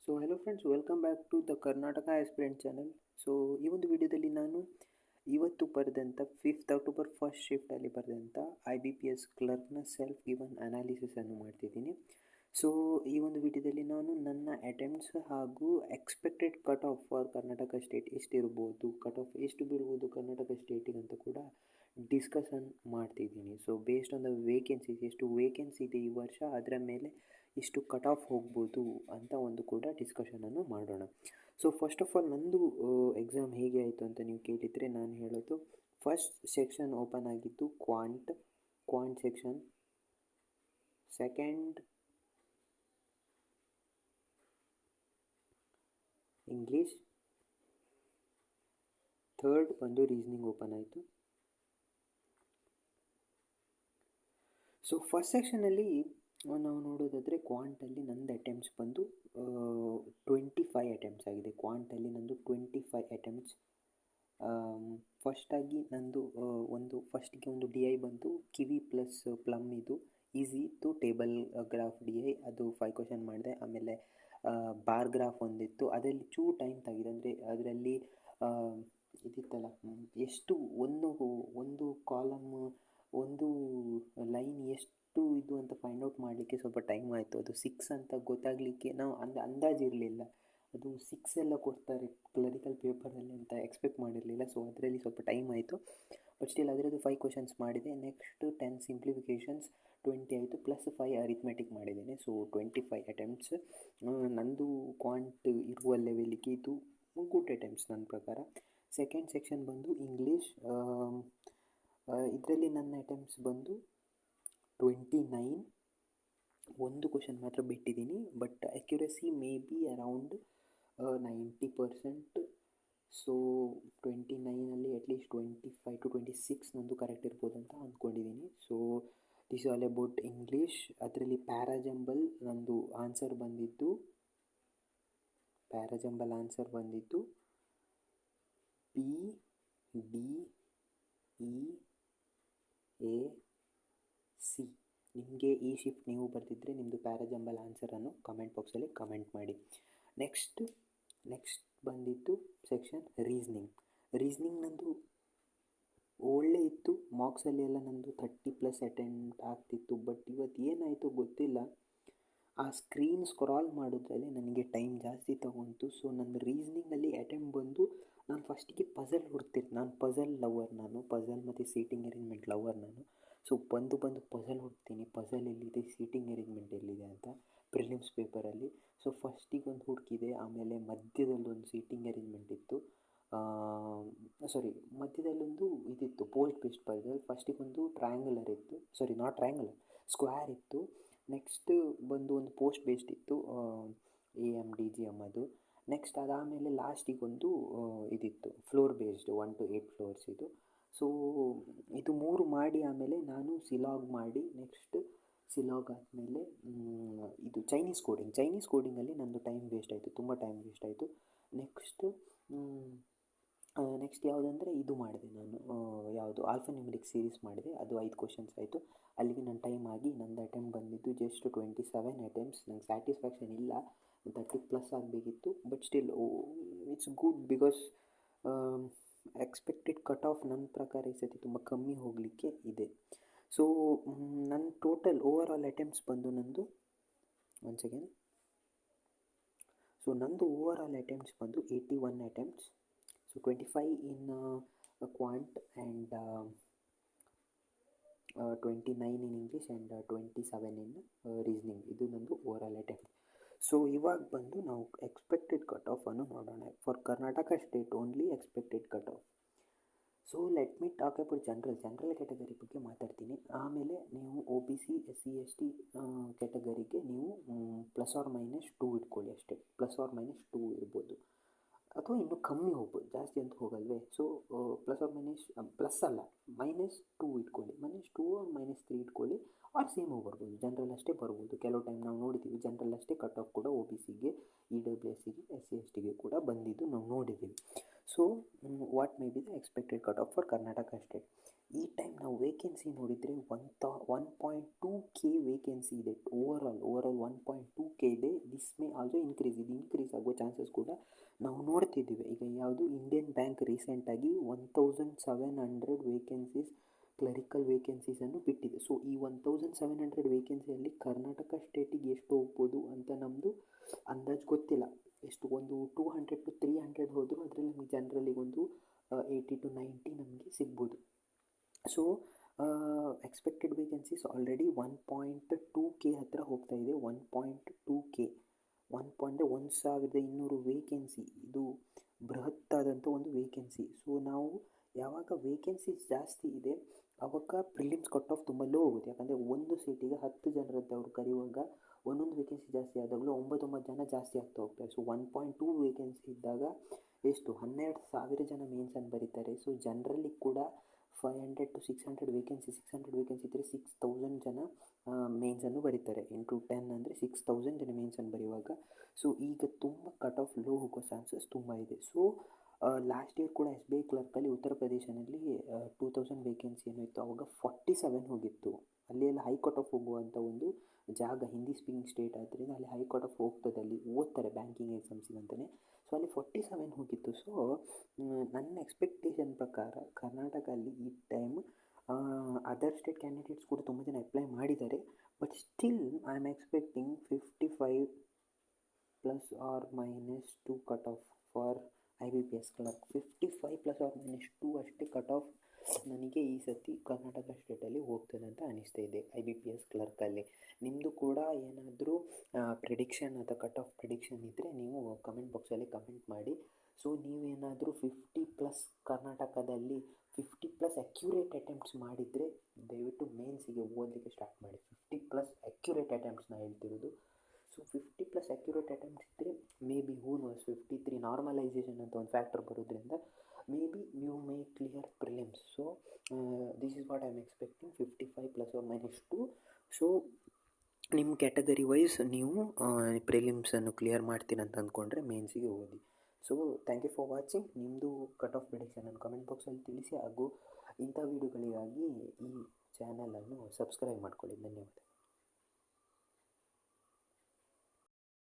So hello friends, welcome back to the Karnataka aspirant channel. So ಈ ಒಂದು ವಿಡಿಯೋದಲ್ಲಿ ನಾನು ಇವತ್ತು ಬರೆದಂಥ 5th ಅಕ್ಟೋಬರ್ ಫಸ್ಟ್ ಶಿಫ್ಟಲ್ಲಿ ಬರೆದಂಥ IBPS ಕ್ಲರ್ಕ್ನ ಸೆಲ್ಫ್ ಗಿವನ್ ಅನಾಲಿಸಿಸನ್ನು ಮಾಡ್ತಿದ್ದೀನಿ. ಸೊ ಈ ಒಂದು ವಿಡಿಯೋದಲ್ಲಿ ನಾನು ನನ್ನ ಅಟೆಂಪ್ಟ್ಸ್ ಹಾಗೂ expected cut off for Karnataka state ಎಷ್ಟಿರ್ಬೋದು, ಕಟ್ ಆಫ್ ಎಷ್ಟು ಬೀಳ್ಬೋದು ಕರ್ನಾಟಕ ಸ್ಟೇಟಿಗೆ ಅಂತ ಕೂಡ ಡಿಸ್ಕಷನ್ ಮಾಡ್ತಿದ್ದೀನಿ. So based on the vacancies, ಎಷ್ಟು ವೇಕೆನ್ಸಿ ಇದೆ ಈ ವರ್ಷ, ಅದರ ಮೇಲೆ ಎಷ್ಟು ಕಟ್ ಆಫ್ ಹೋಗ್ಬೋದು ಅಂತ ಒಂದು ಕೂಡ ಡಿಸ್ಕಷನನ್ನು ಮಾಡೋಣ. ಸೊ ಫಸ್ಟ್ ಆಫ್ ಆಲ್ ನಂದು ಎಕ್ಸಾಮ್ ಹೇಗೆ ಆಯಿತು ಅಂತ ನೀವು ಕೇಳಿದರೆ, ನಾನು ಹೇಳೋದು ಫಸ್ಟ್ ಸೆಕ್ಷನ್ ಓಪನ್ ಆಗಿದ್ದು ಕ್ವಾಂಟ್ ಸೆಕ್ಷನ್, ಸೆಕೆಂಡ್ ಇಂಗ್ಲೀಷ್, ಥರ್ಡ್ ಬಂದು ರೀಸನಿಂಗ್ ಓಪನ್ ಆಯಿತು. ಸೊ ಫಸ್ಟ್ ಸೆಕ್ಷನಲ್ಲಿ ನಾವು ನೋಡೋದಾದರೆ ಕ್ವಾಂಟಲ್ಲಿ ನಂದು ಅಟೆಂಪ್ಟ್ಸ್ ಬಂದು 25 ಅಟೆಂಪ್ಟ್ಸ್ ಆಗಿದೆ. ಕ್ವಾಂಟಲ್ಲಿ ನಂದು 25 ಅಟೆಂಪ್ಟ್ಸ್. ಫಸ್ಟಾಗಿ ನಂದು ಫಸ್ಟಿಗೆ ಒಂದು DI ಬಂತು ಕಿವಿ ಪ್ಲಸ್ ಪ್ಲಮ್, ಇದು ಈಸಿ ಇತ್ತು. ಟೇಬಲ್ ಗ್ರಾಫ್ DI ಅದು 5 ಕ್ವಶನ್ ಮಾಡಿದೆ. ಆಮೇಲೆ ಬಾರ್ ಗ್ರಾಫ್ ಒಂದಿತ್ತು, ಅದರಲ್ಲಿ ಟೈಮ್ ತೆಗಿದೆ. ಅಂದರೆ ಅದರಲ್ಲಿ ಇದಿತ್ತಲ್ಲ, ಎಷ್ಟು ಒಂದು ಕಾಲಮ್ ಒಂದು ಲೈನ್ ಎಷ್ಟು ಇದು ಅಂತ ಫೈಂಡ್ ಔಟ್ ಮಾಡಲಿಕ್ಕೆ ಸ್ವಲ್ಪ ಟೈಮ್ ಆಯಿತು. ಅದು 6 ಅಂತ ಗೊತ್ತಾಗಲಿಕ್ಕೆ ನಾವು ಅಂದಾಜಿರಲಿಲ್ಲ. ಅದು 6 ಎಲ್ಲ ಕೊಡ್ತಾರೆ ಕ್ಲರಿಕಲ್ ಪೇಪರಲ್ಲಿ ಅಂತ ಎಕ್ಸ್ಪೆಕ್ಟ್ ಮಾಡಿರಲಿಲ್ಲ. ಸೊ ಅದರಲ್ಲಿ ಸ್ವಲ್ಪ ಟೈಮ್ ಆಯಿತು. ಬಟ್ ಸ್ಟಿಲ್ ಅದರದ್ದು 5 ಕ್ವಶನ್ಸ್ ಮಾಡಿದೆ. ನೆಕ್ಸ್ಟ್ 10 ಸಿಂಪ್ಲಿಫಿಕೇಷನ್ಸ್ 20 ಆಯಿತು, ಪ್ಲಸ್ 5 ಅರಿಥ್ಮೆಟಿಕ್ ಮಾಡಿದ್ದೇನೆ. So 25 attempts. ನಂದು ಕ್ವಾಂಟ್ ಇರುವ ಲೆವೆಲಿಗೆ ಇದು ಗುಡ್ ಅಟೆಂಪ್ಟ್ಸ್ ನನ್ನ ಪ್ರಕಾರ. ಸೆಕೆಂಡ್ ಸೆಕ್ಷನ್ ಬಂದು ಇಂಗ್ಲೀಷ್. ಇದರಲ್ಲಿ ನನ್ನ ಅಟೆಂಪ್ಟ್ಸ್ ಬಂದು 29. ಒಂದು ಕ್ವಶನ್ ಮಾತ್ರ ಬಿಟ್ಟಿದ್ದೀನಿ, but accuracy may be around 90%. So 29ಅಲ್ಲಿ ಅಟ್ಲೀಸ್ಟ್ 25 to 26 ನಂದು ಕರೆಕ್ಟ್ ಇರ್ಬೋದು ಅಂತ ಅಂದ್ಕೊಂಡಿದ್ದೀನಿ. So this all about English. ಅದರಲ್ಲಿ ಪ್ಯಾರಾಜಂಬಲ್ ನಂದು ಆನ್ಸರ್ ಬಂದಿದ್ದು PDEAC. ನಿಮಗೆ ಈ ಶಿಫ್ಟ್ ನೀವು ಬರೆದಿದ್ದರೆ ನಿಮ್ಮದು ಪ್ಯಾರಾಜಂಬಲ್ ಆನ್ಸರನ್ನು ಕಮೆಂಟ್ ಬಾಕ್ಸಲ್ಲಿ ಕಮೆಂಟ್ ಮಾಡಿ. ನೆಕ್ಸ್ಟ್ ಬಂದಿದ್ದು ಸೆಕ್ಷನ್ ರೀಸ್ನಿಂಗ್ ನಂದು ಒಳ್ಳೆ ಇತ್ತು. ಮಾರ್ಕ್ಸಲ್ಲಿ ಎಲ್ಲ ನಂದು 30+ ಅಟೆಂಪ್ಟ್ ಆಗ್ತಿತ್ತು. ಬಟ್ ಇವತ್ತು ಏನಾಯಿತು ಗೊತ್ತಿಲ್ಲ, ಆ ಸ್ಕ್ರೀನ್ ಸ್ಕ್ರಾಲ್ ಮಾಡೋದ್ರಲ್ಲಿ ನನಗೆ ಟೈಮ್ ಜಾಸ್ತಿ ತೊಗೊಂತು. ಸೊ ನನ್ನ ರೀಸ್ನಿಂಗಲ್ಲಿ ಅಟೆಂಪ್ಟ್ ಬಂದು, ನಾನು ಫಸ್ಟಿಗೆ ಪಝಲ್ ಹುಡ್ತಿರ್ತೀನಿ. ನಾನು ಪಝಲ್ ಲವರ್, ಪಝಲ್ ಮತ್ತು ಸೀಟಿಂಗ್ ಅರೇಂಜ್ಮೆಂಟ್ ಲವರ್ ನಾನು. ಸೊ ಬಂದು ಪಝಲ್ ಹುಡ್ತೀನಿ, ಪಝಲ್ ಎಲ್ಲಿದೆ, ಸೀಟಿಂಗ್ ಅರೇಂಜ್ಮೆಂಟ್ ಎಲ್ಲಿದೆ ಅಂತ ಪ್ರಿಲಿಮ್ಸ್ ಪೇಪರಲ್ಲಿ. ಸೊ ಫಸ್ಟಿಗೆ ಒಂದು ಹುಡುಕಿದೆ. ಆಮೇಲೆ ಮಧ್ಯದಲ್ಲೊಂದು ಸೀಟಿಂಗ್ ಅರೇಂಜ್ಮೆಂಟ್ ಇತ್ತು, ಮಧ್ಯದಲ್ಲೊಂದು ಇದಿತ್ತು ಪೋಸ್ಟ್ ಬೇಸ್ಡ್ ಪಝಲ್. ಫಸ್ಟಿಗೆ ಒಂದು ಸ್ಕ್ವೇರ್ ಇತ್ತು. ನೆಕ್ಸ್ಟ್ ಬಂದು ಒಂದು ಪೋಸ್ಟ್ ಬೇಸ್ಡ್ ಇತ್ತು, AMDGM ಅದು. ನೆಕ್ಸ್ಟ್ ಅದಾದಮೇಲೆ ಲಾಸ್ಟಿಗೊಂದು ಇದಿತ್ತು ಫ್ಲೋರ್ ಬೇಸ್ಡ್ 1 to 8 ಫ್ಲೋರ್ಸ್ ಇದು. ಸೊ ಇದು 3 ಮಾಡಿ ಆಮೇಲೆ ನಾನು ಸಿಲಾಗ್ ಮಾಡಿ, ನೆಕ್ಸ್ಟ್ ಸಿಲಾಗ್ ಆದಮೇಲೆ ಇದು ಚೈನೀಸ್ ಕೋಡಿಂಗಲ್ಲಿ ನಂದು ಟೈಮ್ ವೇಸ್ಟ್ ಆಯಿತು, ತುಂಬ ಟೈಮ್ ವೇಸ್ಟ್ ಆಯಿತು. ನೆಕ್ಸ್ಟ್ ಯಾವುದಂದರೆ ಇದು ಮಾಡಿದೆ ನಾನು, ಯಾವುದು ಆಲ್ಫಾನ್ಯೂಮರಿಕ್ ಸೀರೀಸ್ ಮಾಡಿದೆ. ಅದು 5 ಕ್ವಶನ್ಸ್ ಆಯಿತು. ಅಲ್ಲಿಗೆ ನನ್ನ ಟೈಮ್ ಆಗಿ ನಂದು ಅಟೆಂಪ್ಟ್ ಬಂದಿದ್ದು ಜಸ್ಟ್ 27 ಅಟೆಂಪ್ಟ್ಸ್. ನಂಗೆ ಸ್ಯಾಟಿಸ್ಫ್ಯಾಕ್ಷನ್ ಇಲ್ಲ, 30+ ಆಗಬೇಕಿತ್ತು. But still it's good, because expected cut of ನನ್ನ ಪ್ರಕಾರ ಈ ಸತಿ ತುಂಬ ಕಮ್ಮಿ ಹೋಗಲಿಕ್ಕೆ ಇದೆ. ಸೊ ನನ್ನ ಟೋಟಲ್ ಓವರ್ ಆಲ್ ಅಟೆಂಪ್ಟ್ಸ್ ಬಂದು ನಂದು ಓವರ್ ಆಲ್ ಅಟೆಂಪ್ಟ್ಸ್ ಬಂದು 81 attempts. So 25 in ಕ್ವಾಂಟ್ and 29 in English and 27 in reasoning. ಇದು ನಂದು ಓವರ್ ಆಲ್ ಅಟೆಂಪ್ಟ್. ಸೊ ಇವಾಗ ಬಂದು ನಾವು ಎಕ್ಸ್ಪೆಕ್ಟೆಡ್ ಕಟ್ ಆಫನ್ನು ನೋಡೋಣ. For Karnataka state only expected cut of. So let me talk about general category ಬಗ್ಗೆ ಮಾತಾಡ್ತೀನಿ. ಆಮೇಲೆ ನೀವು OBC SC ST ಕ್ಯಾಟಗರಿಗೆ ನೀವು ±2 ಇಟ್ಕೊಳ್ಳಿ ಅಷ್ಟೇ. ±2 ಇರ್ಬೋದು, ಅಥವಾ ಇನ್ನೂ ಕಮ್ಮಿ ಹೋಗ್ಬೋದು, ಜಾಸ್ತಿ ಅಂತ ಹೋಗಲ್ವೇ. ಸೊ -2 ಇಟ್ಕೊಳ್ಳಿ, -2 or -3 ಇಟ್ಕೊಳ್ಳಿ. ಆರ್ ಸೇಮು ಬರ್ಬೋದು, ಜನರಲ್ ಅಷ್ಟೇ ಬರ್ಬೋದು. ಕೆಲವು ಟೈಮ್ ನಾವು ನೋಡಿದ್ದೀವಿ ಜನರಲ್ ಅಷ್ಟೇ ಕಟ್ ಆಫ್ ಕೂಡ OBCಗೆ, EWSಗೆ, SC STಗೆ ಕೂಡ ಬಂದಿದ್ದು ನಾವು ನೋಡಿದ್ದೀವಿ. So what may be the expected cut off for Karnataka state. ಈ ಟೈಮ್ ನಾವು ವೇಕೆನ್ಸಿ ನೋಡಿದರೆ 1.2K ವೇಕೆನ್ಸಿ ಇದೆ. ಓವರಾಲ್ 1.2K ಇದೆ. ದಿಸ್ ಮೇ ಆಲ್ಸೋ ಇನ್ಕ್ರೀಸ್, ಇದು ಇನ್ಕ್ರೀಸ್ ಆಗುವ ಚಾನ್ಸಸ್ ಕೂಡ ನಾವು ನೋಡ್ತಿದ್ದೀವಿ. ಈಗ ಯಾವುದು ಇಂಡಿಯನ್ ಬ್ಯಾಂಕ್ ರೀಸೆಂಟಾಗಿ 1700 ವೇಕೆನ್ಸೀಸ್ ಕ್ಲರಿಕಲ್ ವೇಕೆನ್ಸೀಸನ್ನು ಬಿಟ್ಟಿದೆ. ಸೊ ಈ 1700 ವೇಕೆನ್ಸಿಯಲ್ಲಿ ಕರ್ನಾಟಕ ಸ್ಟೇಟಿಗೆ ಎಷ್ಟು ಹೋಗ್ಬೋದು ಅಂತ ನಮ್ಮದು ಅಂದಾಜು ಗೊತ್ತಿಲ್ಲ. ಎಷ್ಟು ಒಂದು 200 to 300 ಹೋದರೂ ಅದರಲ್ಲಿ ನಮಗೆ ಜನರಲಿಗೆ ಒಂದು 80 to 90 ನಮಗೆ ಸಿಗ್ಬೋದು. So expected vacancies already 1.2K ಹತ್ತಿರ ಹೋಗ್ತಾ ಇದೆ. 1.2K 1200 ವೇಕೆನ್ಸಿ, ಇದು ಬೃಹತ್ತಾದಂಥ ಒಂದು ವೇಕೆನ್ಸಿ. ಸೊ ನಾವು ಯಾವಾಗ ವೇಕೆನ್ಸೀಸ್ ಜಾಸ್ತಿ ಇದೆ ಆವಾಗ ಪ್ರಿಲಿಮ್ಸ್ ಕಟ್ ಆಫ್ ತುಂಬ ಲೋ ಹೋಗುತ್ತೆ. ಯಾಕಂದರೆ ಒಂದು ಸೀಟಿಗೆ 10 ಜನರಂತೆ ಅವ್ರು ಕರೆಯುವಾಗ ಒಂದೊಂದು ವೇಕೆನ್ಸಿ ಜಾಸ್ತಿ ಆದಾಗಲೂ 9 ಜನ ಜಾಸ್ತಿ ಆಗ್ತಾ ಹೋಗ್ತಾರೆ. ಸೊ 1.2 ವೇಕೆನ್ಸಿ ಇದ್ದಾಗ ಎಷ್ಟು 12,000 ಜನ ಮೇನ್ಸನ್ನು ಬರೀತಾರೆ. ಸೊ ಜನರಲ್ಲಿ ಕೂಡ 500 to 600 ವೇಕೆನ್ಸಿ ಇದ್ದರೆ 6,000 ಜನ ಮೇನ್ಸನ್ನು ಬರೀತಾರೆ. ಇಂಟು 10 ಅಂದರೆ 6,000 ಜನ ಮೇನ್ಸನ್ನು ಬರೆಯುವಾಗ ಸೊ ಈಗ ತುಂಬ ಕಟ್ ಆಫ್ ಲೋ ಹೋಗೋ ಚಾನ್ಸಸ್ ತುಂಬ ಇದೆ. ಸೊ ಲಾಸ್ಟ್ ಇಯರ್ ಕೂಡ SBI ಕ್ಲರ್ಕಲ್ಲಿ ಉತ್ತರ ಪ್ರದೇಶದಲ್ಲಿ 2000 ವೇಕೆನ್ಸಿ ಏನೋ ಇತ್ತು, ಆವಾಗ 47 ಹೋಗಿತ್ತು. ಅಲ್ಲಿ ಎಲ್ಲ ಹೈ ಕಟ್ ಆಫ್ ಹೋಗುವಂಥ ಒಂದು ಜಾಗ, ಹಿಂದಿ ಸ್ಪೀಕಿಂಗ್ ಸ್ಟೇಟ್ ಆದ್ದರಿಂದ ಅಲ್ಲಿ ಹೈ ಕಟ್ ಆಫ್ ಹೋಗ್ತದೆ, ಅಲ್ಲಿ ಓದ್ತಾರೆ ಬ್ಯಾಂಕಿಂಗ್ ಎಕ್ಸಾಮ್ಸಿಗೆ ಅಂತಲೇ. ಸೊ ಅಲ್ಲಿ 47 ಹೋಗಿತ್ತು. ಸೊ ನನ್ನ ಎಕ್ಸ್ಪೆಕ್ಟೇಷನ್ ಪ್ರಕಾರ ಕರ್ನಾಟಕದಲ್ಲಿ ಈ ಟೈಮ್ ಅದರ್ ಸ್ಟೇಟ್ ಕ್ಯಾಂಡಿಡೇಟ್ಸ್ ಕೂಡ ತುಂಬ ಜನ ಅಪ್ಲೈ ಮಾಡಿದ್ದಾರೆ. But still I am expecting 55 ±2 cut off for IBPS clerk. 55 ±2 ಅಷ್ಟೇ ಕಟ್ ಆಫ್ ನನಗೆ ಈ ಸತಿ ಕರ್ನಾಟಕ ಸ್ಟೇಟಲ್ಲಿ ಹೋಗ್ತದೆ ಅಂತ ಅನಿಸ್ತಾ ಇದೆ IBPS ಕ್ಲರ್ಕಲ್ಲಿ. ನಿಮ್ಮದು ಕೂಡ ಏನಾದರೂ ಪ್ರಿಡಿಕ್ಷನ್ ಅಥವಾ ಕಟ್ ಆಫ್ ಪ್ರಿಡಿಕ್ಷನ್ ಇದ್ದರೆ ನೀವು ಕಮೆಂಟ್ ಬಾಕ್ಸಲ್ಲಿ ಕಮೆಂಟ್ ಮಾಡಿ. ಸೊ ನೀವೇನಾದರೂ 50+ ಕರ್ನಾಟಕದಲ್ಲಿ 50+ ಅಕ್ಯುರೇಟ್ ಅಟೆಂಪ್ಟ್ಸ್ ಮಾಡಿದರೆ ದಯವಿಟ್ಟು ಮೇನ್ಸಿಗೆ ಓದಲಿಕ್ಕೆ ಸ್ಟಾರ್ಟ್ ಮಾಡಿ. 50+ ಅಕ್ಯುರೇಟ್ ಅಟೆಂಪ್ಟ್ಸ್ನ ಹೇಳ್ತಿರೋದು. ಸೊ 50+ ಅಕ್ಯುರೇಟ್ ಅಟೆಂಪ್ಟ್ಸ್ ಇದ್ದರೆ maybe who knows 53 normalisation ಅಂತ ಒಂದು ಫ್ಯಾಕ್ಟರ್ ಬರೋದ್ರಿಂದ maybe you may clear prelims. So this is what I am expecting, 55 ± 2. So ನಿಮ್ಮ ಕ್ಯಾಟಗರಿ ವೈಸ್ ನೀವು ಪ್ರಿಲಿಮ್ಸನ್ನು ಕ್ಲಿಯರ್ ಮಾಡ್ತೀರಂತ ಅಂದ್ಕೊಂಡ್ರೆ ಮೇನ್ಸಿಗೆ ಓದಿ. So thank you for watching. ನಿಮ್ಮದು ಕಟ್ ಆಫ್ ಪ್ರಿಡಿಕ್ಷನನ್ನು ಕಮೆಂಟ್ ಬಾಕ್ಸಲ್ಲಿ ತಿಳಿಸಿ, ಹಾಗೂ ಇಂಥ ವೀಡಿಯೋಗಳಿಗಾಗಿ ಈ ಚಾನಲನ್ನು ಸಬ್ಸ್ಕ್ರೈಬ್ ಮಾಡ್ಕೊಳ್ಳಿ. ಧನ್ಯವಾದ.